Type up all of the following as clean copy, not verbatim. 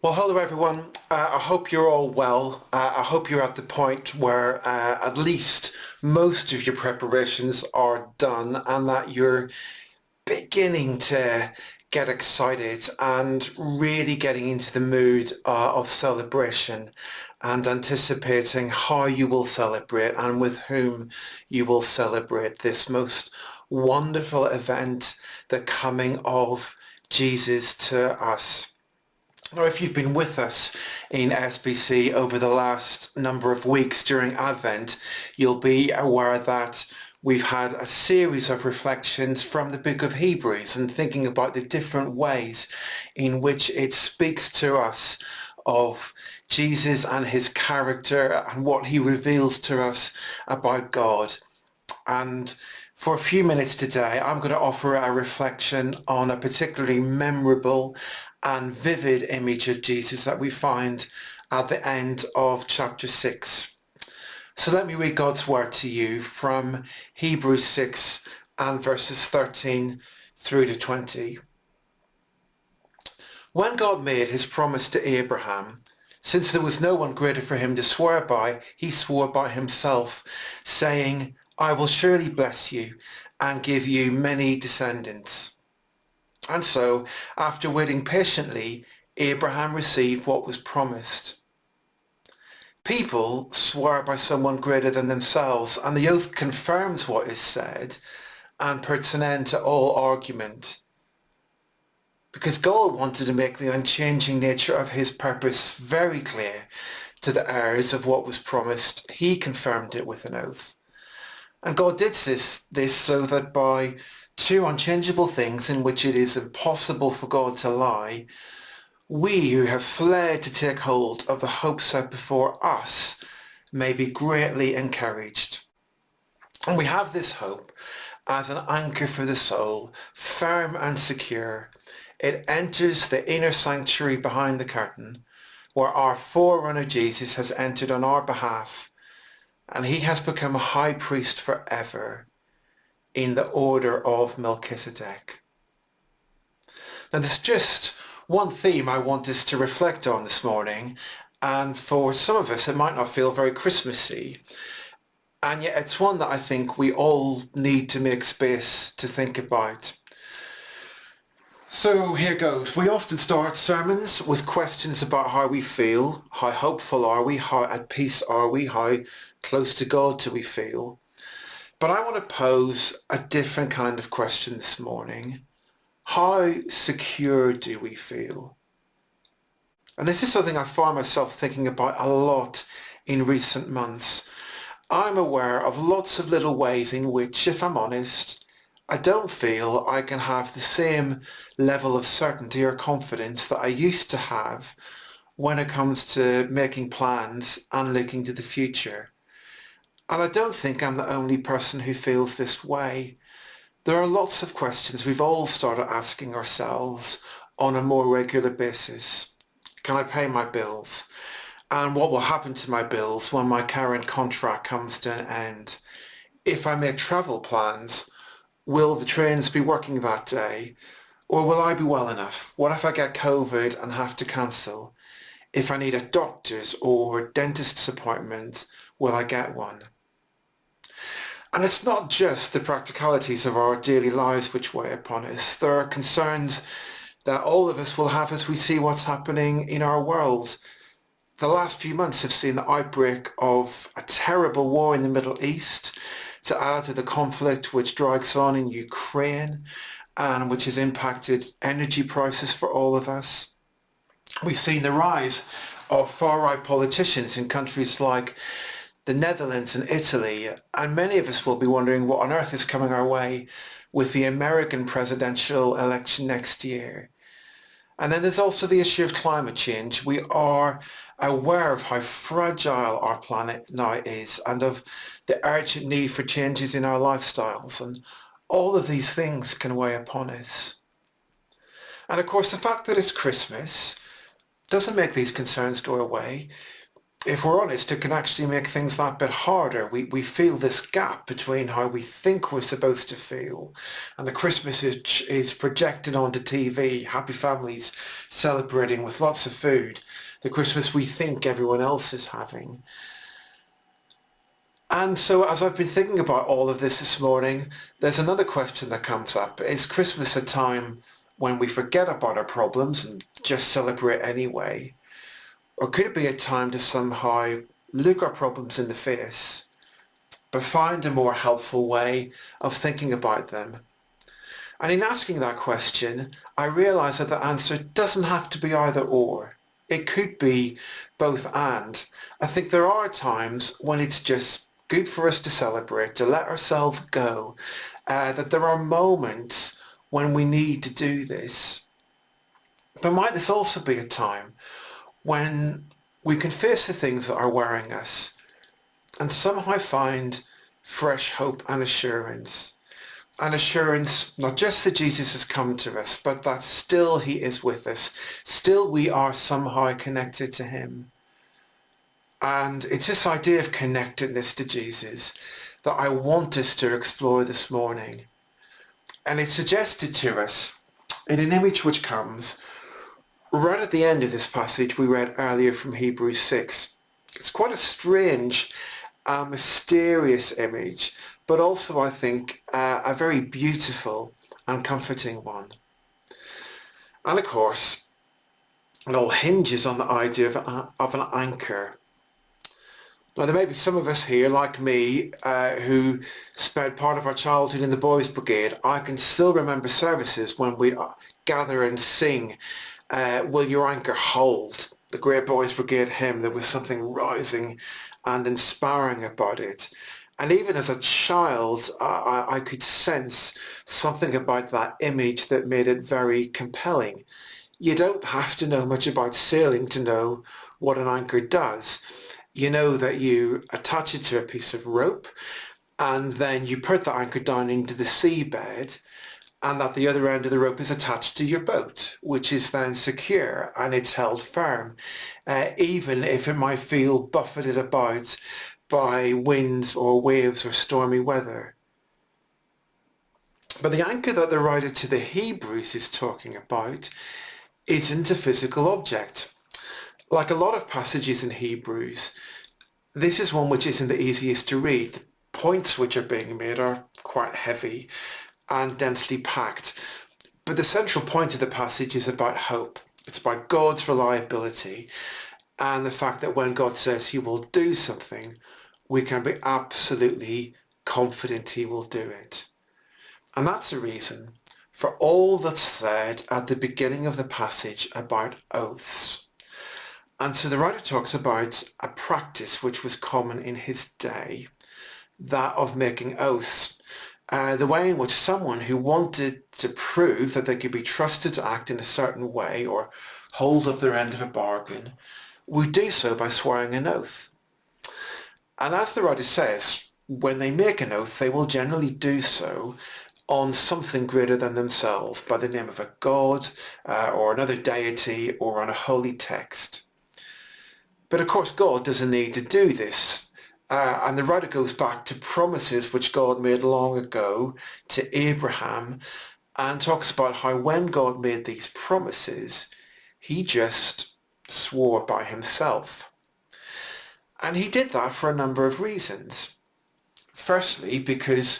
Well, hello everyone. I hope you're all well. I hope you're at the point where at least most of your preparations are done and that you're beginning to get excited and really getting into the mood of celebration and anticipating how you will celebrate and with whom you will celebrate this most wonderful event, the coming of Jesus to us. Now, if you've been with us in SBC over the last number of weeks during Advent, you'll be aware that we've had a series of reflections from the book of Hebrews and thinking about the different ways in which it speaks to us of Jesus and his character and what he reveals to us about God. And for a few minutes today, I'm going to offer a reflection on a particularly memorable and vivid image of Jesus that we find at the end of chapter 6. So let me read God's word to you from Hebrews 6 and verses 13 through to 20. When God made his promise to Abraham, since there was no one greater for him to swear by, he swore by himself, saying, I will surely bless you and give you many descendants. And so, after waiting patiently, Abraham received what was promised. People swear by someone greater than themselves, and the oath confirms what is said and puts an end to all argument. Because God wanted to make the unchanging nature of his purpose very clear to the heirs of what was promised, he confirmed it with an oath. And God did this so that by two unchangeable things in which it is impossible for God to lie, we who have fled to take hold of the hope set before us may be greatly encouraged. And we have this hope as an anchor for the soul, firm and secure. It enters the inner sanctuary behind the curtain, where our forerunner Jesus has entered on our behalf, and he has become a high priest forever in the order of Melchizedek. Now there's just one theme I want us to reflect on this morning, and for some of us it might not feel very Christmassy, and yet it's one that I think we all need to make space to think about. So here goes. We often start sermons with questions about how we feel, how hopeful are we, how at peace are we, how close to God do we feel. But I want to pose a different kind of question this morning. How secure do we feel? And this is something I find myself thinking about a lot in recent months. I'm aware of lots of little ways in which, if I'm honest, I don't feel I can have the same level of certainty or confidence that I used to have when it comes to making plans and looking to the future. And I don't think I'm the only person who feels this way. There are lots of questions we've all started asking ourselves on a more regular basis. Can I pay my bills? And what will happen to my bills when my current contract comes to an end? If I make travel plans, will the trains be working that day? Or will I be well enough? What if I get COVID and have to cancel? If I need a doctor's or dentist's appointment, will I get one? And it's not just the practicalities of our daily lives which weigh upon us. There are concerns that all of us will have as we see what's happening in our world. The last few months have seen the outbreak of a terrible war in the Middle East, to add to the conflict which drags on in Ukraine and which has impacted energy prices for all of us. We've seen the rise of far-right politicians in countries like the Netherlands and Italy, and many of us will be wondering what on earth is coming our way with the American presidential election next year. And then there's also the issue of climate change. We are aware of how fragile our planet now is and of the urgent need for changes in our lifestyles. And all of these things can weigh upon us. And of course, the fact that it's Christmas doesn't make these concerns go away. if we're honest, it can actually make things that bit harder. We feel this gap between how we think we're supposed to feel and the Christmas is projected onto TV, happy families celebrating with lots of food, the Christmas we think everyone else is having. And so as I've been thinking about all of this morning, there's another question that comes up. Is Christmas a time when we forget about our problems and just celebrate anyway? Or could it be a time to somehow look our problems in the face, but find a more helpful way of thinking about them? And in asking that question, I realise that the answer doesn't have to be either or. It could be both and. I think there are times when it's just good for us to celebrate, to let ourselves go, that there are moments when we need to do this. But might this also be a time when we can face the things that are worrying us and somehow find fresh hope and assurance? An assurance not just that Jesus has come to us, but that still he is with us. Still we are somehow connected to him. And it's this idea of connectedness to Jesus that I want us to explore this morning. And it's suggested to us in an image which comes right at the end of this passage we read earlier from Hebrews 6. It's quite a strange, mysterious image, but also I think a very beautiful and comforting one. And of course, it all hinges on the idea of an anchor. Now there may be some of us here, like me, who spent part of our childhood in the Boys Brigade. I can still remember services when we gather and sing, Will Your Anchor Hold? The Great Boys Brigade hymn. There was something rousing and inspiring about it. And even as a child, I could sense something about that image that made it very compelling. You don't have to know much about sailing to know what an anchor does. You know that you attach it to a piece of rope and then you put the anchor down into the seabed, and that the other end of the rope is attached to your boat, which is then secure and it's held firm, even if it might feel buffeted about by winds or waves or stormy weather. But the anchor that the writer to the Hebrews is talking about isn't a physical object. Like a lot of passages in Hebrews, this is one which isn't the easiest to read. The points which are being made are quite heavy and densely packed. But the central point of the passage is about hope. It's about God's reliability and the fact that when God says he will do something, we can be absolutely confident he will do it. And that's the reason for all that's said at the beginning of the passage about oaths. And so the writer talks about a practice which was common in his day, that of making oaths. The way in which someone who wanted to prove that they could be trusted to act in a certain way or hold up their end of a bargain would do so by swearing an oath. And as the writer says, when they make an oath, they will generally do so on something greater than themselves, by the name of a god or another deity or on a holy text. But of course God doesn't need to do this. And the writer goes back to promises which God made long ago to Abraham and talks about how when God made these promises, he just swore by himself. And he did that for a number of reasons. Firstly, because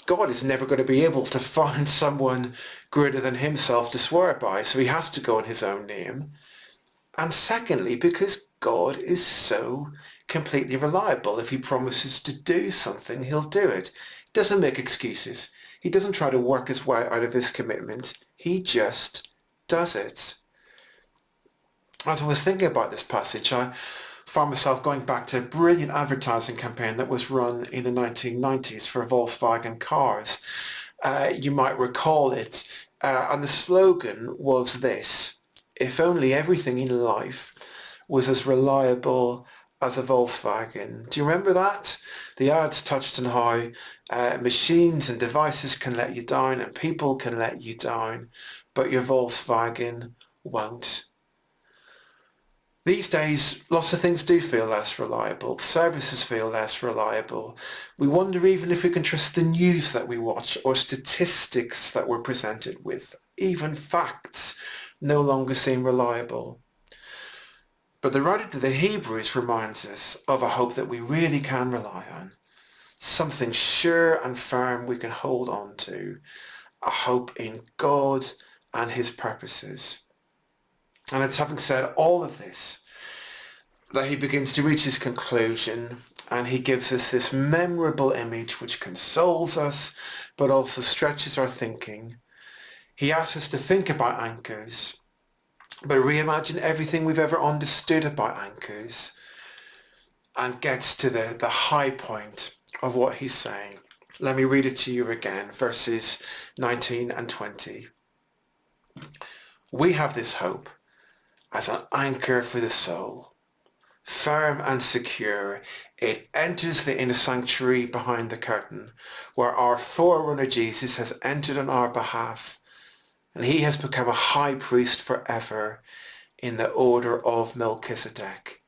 God is never going to be able to find someone greater than himself to swear by, so he has to go in his own name. And secondly, because God is so completely reliable. If he promises to do something, he'll do it. He doesn't make excuses. He doesn't try to work his way out of his commitment. He just does it. As I was thinking about this passage, I found myself going back to a brilliant advertising campaign that was run in the 1990s for Volkswagen cars. You might recall it. And the slogan was this: if only everything in life was as reliable as a Volkswagen. Do you remember that? The ads touched on how machines and devices can let you down and people can let you down, but your Volkswagen won't. These days, lots of things do feel less reliable. Services feel less reliable. We wonder even if we can trust the news that we watch or statistics that we're presented with. Even facts no longer seem reliable. But the writer to the Hebrews reminds us of a hope that we really can rely on. Something sure and firm we can hold on to. A hope in God and his purposes. And it's having said all of this that he begins to reach his conclusion, and he gives us this memorable image which consoles us but also stretches our thinking. He asks us to think about anchors, but reimagine everything we've ever understood about anchors, and gets to the high point of what he's saying. Let me read it to you again, verses 19 and 20. We have this hope as an anchor for the soul. Firm and secure, it enters the inner sanctuary behind the curtain, where our forerunner Jesus has entered on our behalf, and he has become a high priest forever in the order of Melchizedek.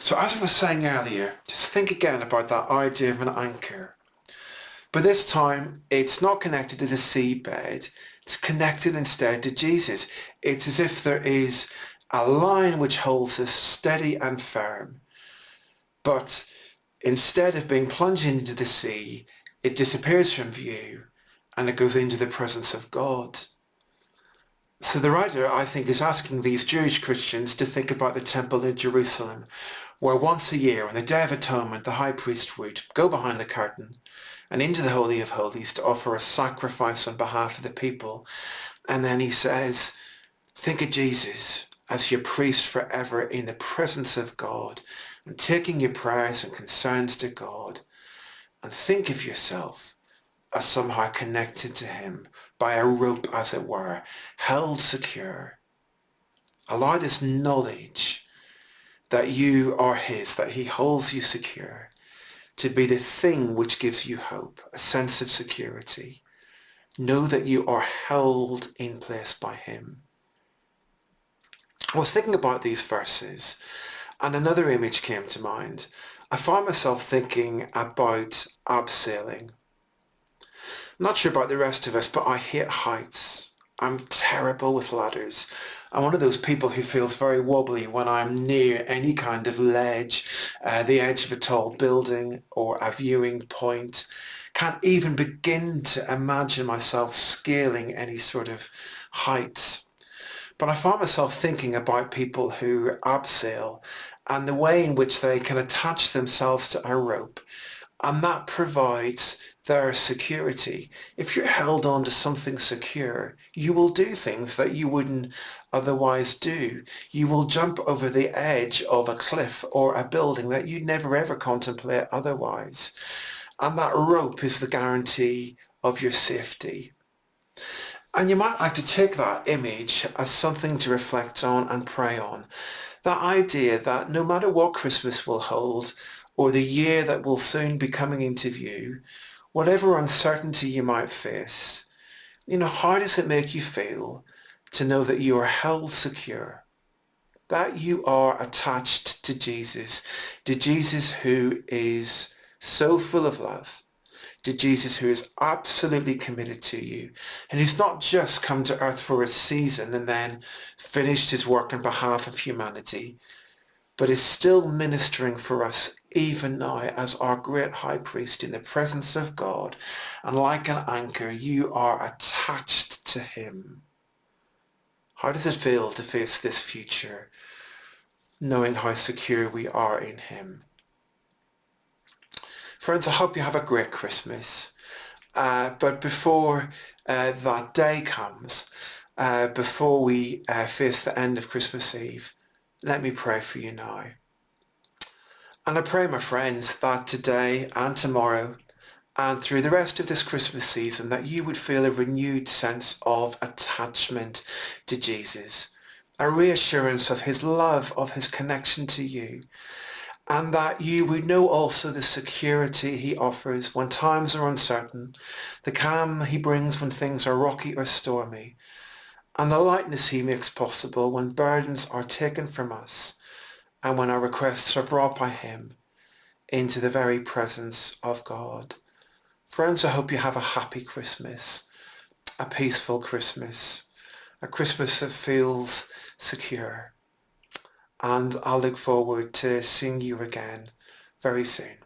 So as I was saying earlier, just think again about that idea of an anchor. But this time, it's not connected to the seabed, it's connected instead to Jesus. It's as if there is a line which holds us steady and firm. But instead of being plunged into the sea, it disappears from view and it goes into the presence of God. So the writer, I think, is asking these Jewish Christians to think about the temple in Jerusalem, where once a year on the Day of Atonement, the high priest would go behind the curtain and into the Holy of Holies to offer a sacrifice on behalf of the people. And then he says, think of Jesus as your priest forever in the presence of God and taking your prayers and concerns to God. And think of yourself as somehow connected to him by a rope, as it were, held secure. Allow this knowledge that you are his, that he holds you secure, to be the thing which gives you hope, a sense of security. Know that you are held in place by him. I was thinking about these verses and another image came to mind. I found myself thinking about abseiling. I'm not sure about the rest of us, but I hate heights. I'm terrible with ladders. I'm one of those people who feels very wobbly when I'm near any kind of ledge, the edge of a tall building or a viewing point. Can't even begin to imagine myself scaling any sort of heights. But I find myself thinking about people who abseil and the way in which they can attach themselves to a rope, and that provides their security. If you're held on to something secure, you will do things that you wouldn't otherwise do. You will jump over the edge of a cliff or a building that you'd never ever contemplate otherwise. And that rope is the guarantee of your safety. And you might like to take that image as something to reflect on and pray on. That idea that no matter what Christmas will hold, or the year that will soon be coming into view, whatever uncertainty you might face, how does it make you feel to know that you are held secure, that you are attached to Jesus who is so full of love, to Jesus who is absolutely committed to you, and who's not just come to earth for a season and then finished his work on behalf of humanity, but is still ministering for us even now as our great high priest in the presence of God. And like an anchor, you are attached to him. How does it feel to face this future, knowing how secure we are in him? Friends, I hope you have a great Christmas. But before that day comes, before we face the end of Christmas Eve, let me pray for you now. And I pray, my friends, that today and tomorrow and through the rest of this Christmas season, that you would feel a renewed sense of attachment to Jesus, a reassurance of his love, of his connection to you, and that you would know also the security he offers when times are uncertain, the calm he brings when things are rocky or stormy, and the lightness he makes possible when burdens are taken from us and when our requests are brought by him into the very presence of God. Friends, I hope you have a happy Christmas, a peaceful Christmas, a Christmas that feels secure. And I'll look forward to seeing you again very soon.